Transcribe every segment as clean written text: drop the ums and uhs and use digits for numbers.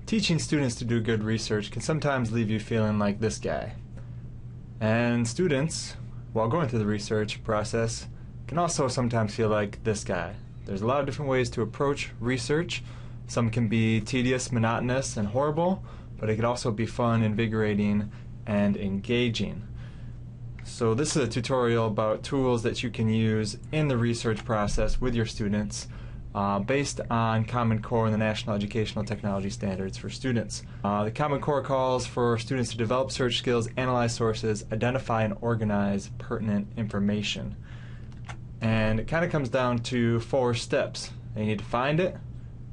Teaching students to do good research can sometimes leave you feeling like this guy. And students, while going through the research process, can also sometimes feel like this guy. There's a lot of different ways to approach research. Some can be tedious, monotonous, and horrible, but it can also be fun, invigorating, and engaging. So this is a tutorial about tools that you can use in the research process with your students based on Common Core and the National Educational Technology Standards for students. The Common Core calls for students to develop search skills, analyze sources, identify and organize pertinent information. And it kind of comes down to 4 steps. You need to find it,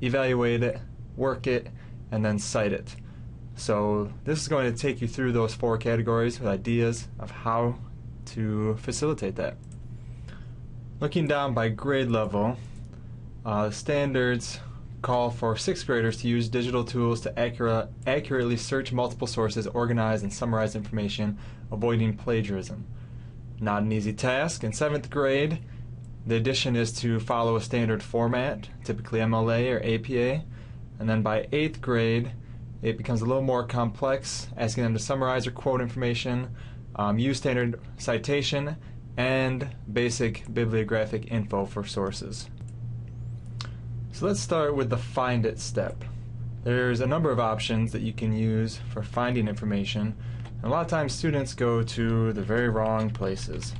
evaluate it, work it, and then cite it. So this is going to take you through those 4 categories with ideas of how to facilitate that. Looking down by grade level, the standards call for 6th graders to use digital tools to accurately search multiple sources, organize and summarize information, avoiding plagiarism. Not an easy task. In 7th grade, the addition is to follow a standard format, typically MLA or APA. And then by 8th grade, it becomes a little more complex, asking them to summarize or quote information, use standard citation, and basic bibliographic info for sources. So let's start with the find it step. There's a number of options that you can use for finding information. And a lot of times students go to the very wrong places.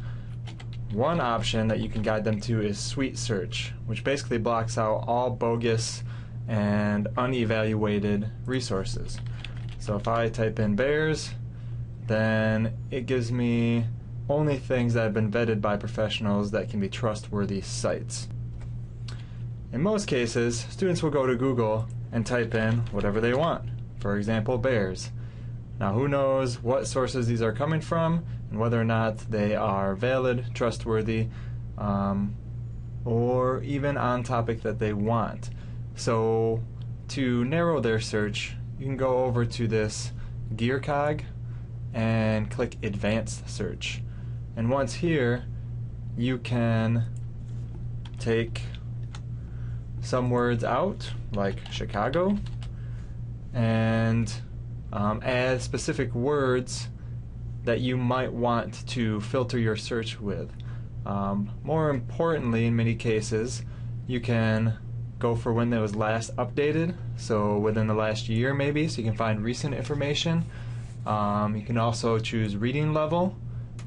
One option that you can guide them to is Sweet Search, which basically blocks out all bogus and unevaluated resources. So if I type in bears, then it gives me only things that have been vetted by professionals that can be trustworthy sites. In most cases, students will go to Google and type in whatever they want. For example, bears. Now who knows what sources these are coming from and whether or not they are valid, trustworthy, or even on topic that they want. So to narrow their search, you can go over to this gear cog and click Advanced Search. And once here, you can take some words out, like Chicago, and add specific words that you might want to filter your search with. More importantly, in many cases, you can go for when it was last updated, so within the last year maybe, so you can find recent information. You can also choose reading level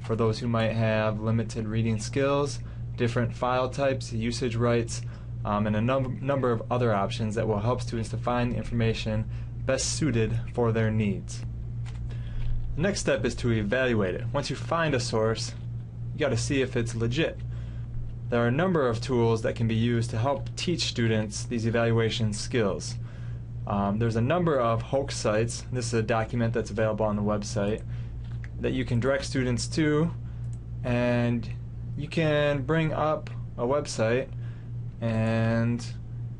for those who might have limited reading skills, different file types, usage rights, and a number of other options that will help students to find information best suited for their needs. The next step is to evaluate it. Once you find a source, you got to see if it's legit. There are a number of tools that can be used to help teach students these evaluation skills. There's a number of hoax sites. This is a document that's available on the website that you can direct students to, and you can bring up a website and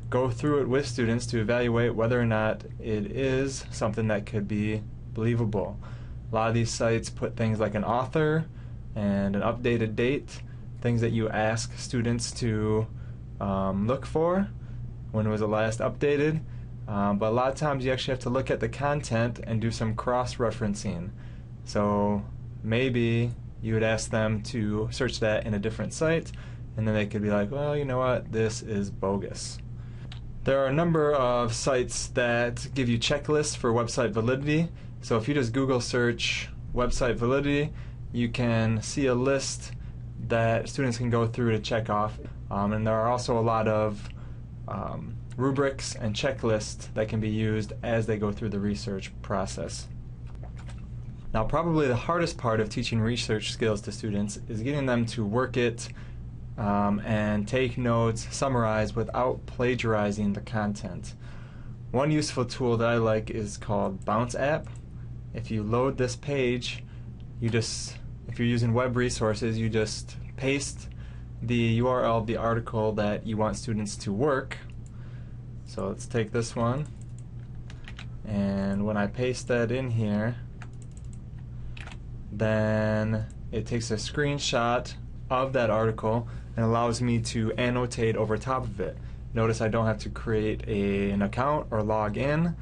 go through it with students to evaluate whether or not it is something that could be believable. A lot of these sites put things like an author and an updated date, things that you ask students to look for when it was last updated. But a lot of times you actually have to look at the content and do some cross-referencing. So maybe you would ask them to search that in a different site, and then they could be like, well, you know what, this is bogus. There are a number of sites that give you checklists for website validity. So if you just Google search website validity, you can see a list that students can go through to check off. And there are also a lot of rubrics and checklists that can be used as they go through the research process. Now, probably the hardest part of teaching research skills to students is getting them to work it and take notes, summarize without plagiarizing the content. One useful tool that I like is called Bounce App. If you load this page, if you're using web resources, you just paste the URL of the article that you want students to work. So let's take this one, and when I paste that in here, then it takes a screenshot of that article and allows me to annotate over top of it. Notice I don't have to create an account or log in.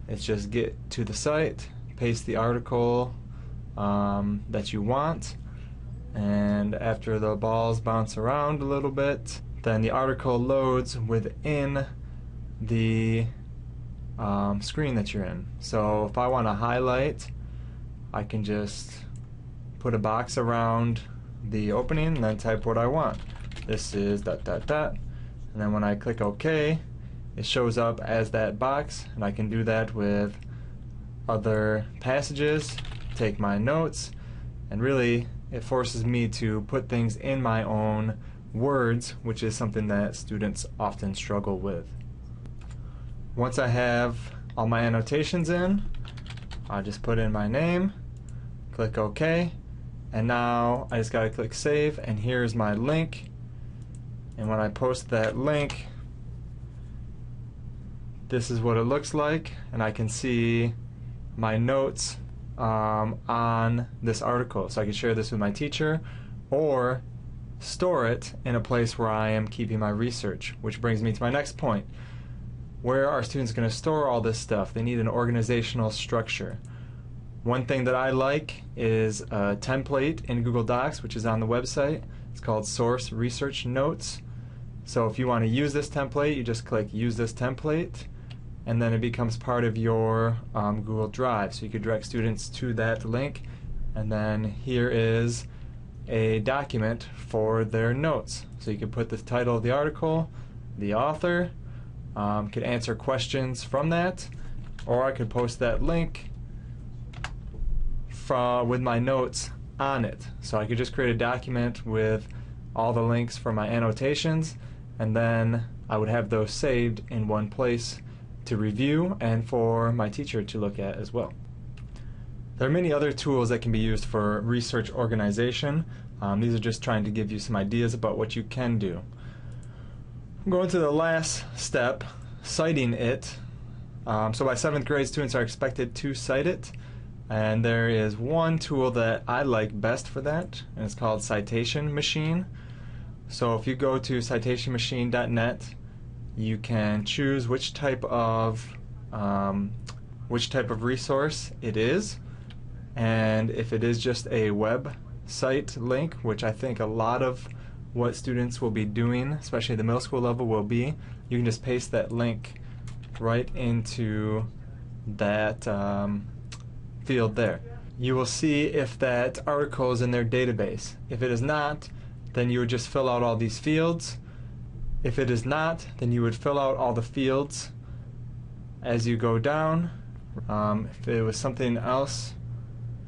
It's just get to the site, paste the article that you want, and after the balls bounce around a little bit, then the article loads within the screen that you're in. So if I want to highlight, I can just put a box around the opening and then type what I want. This is ... and then when I click OK, it shows up as that box, and I can do that with other passages, take my notes, and really it forces me to put things in my own words, which is something that students often struggle with. Once I have all my annotations in, I'll just put in my name, click OK, and now I just gotta click save, and here's my link. And when I post that link, this is what it looks like, and I can see my notes on this article. So I can share this with my teacher or store it in a place where I am keeping my research, which brings me to my next point. Where are students going to store all this stuff? They need an organizational structure. One thing that I like is a template in Google Docs, which is on the website. It's called Source Research Notes. So if you want to use this template, you just click Use This Template, and then it becomes part of your Google Drive. So you could direct students to that link, and then here is a document for their notes. So you could put the title of the article, the author, could answer questions from that, or I could post that link with my notes on it. So I could just create a document with all the links for my annotations, and then I would have those saved in one place to review and for my teacher to look at as well. There are many other tools that can be used for research organization. These are just trying to give you some ideas about what you can do. I'm going to the last step, citing it. So by 7th grade, students are expected to cite it, and there is one tool that I like best for that, and it's called Citation Machine. So if you go to citationmachine.net, you can choose which type of resource it is, and if it is just a website link, which I think a lot of what students will be doing, especially the middle school level, will be, you can just paste that link right into that field there. You will see if that article is in their database. If it is not, then you would just fill out all these fields. If it is not, then you would fill out all the fields as you go down. If it was something else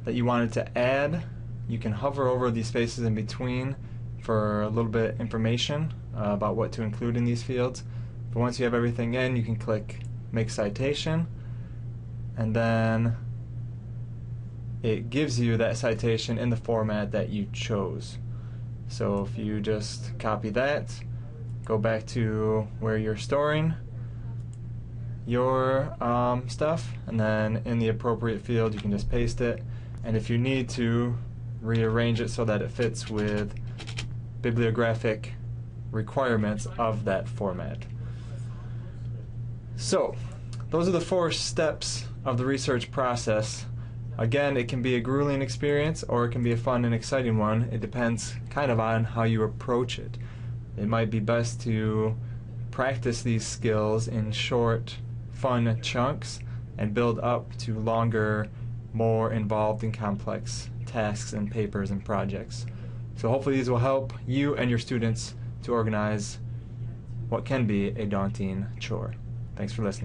that you wanted to add, you can hover over these spaces in between for a little bit information about what to include in these fields. But once you have everything in, you can click Make Citation, and then it gives you that citation in the format that you chose. So if you just copy that, go back to where you're storing your stuff, and then in the appropriate field you can just paste it, and if you need to, rearrange it so that it fits with bibliographic requirements of that format. So those are the 4 steps of the research process. Again, it can be a grueling experience or it can be a fun and exciting one. It depends kind of on how you approach it. It might be best to practice these skills in short, fun chunks and build up to longer, more involved and complex tasks and papers and projects. So hopefully these will help you and your students to organize what can be a daunting chore. Thanks for listening.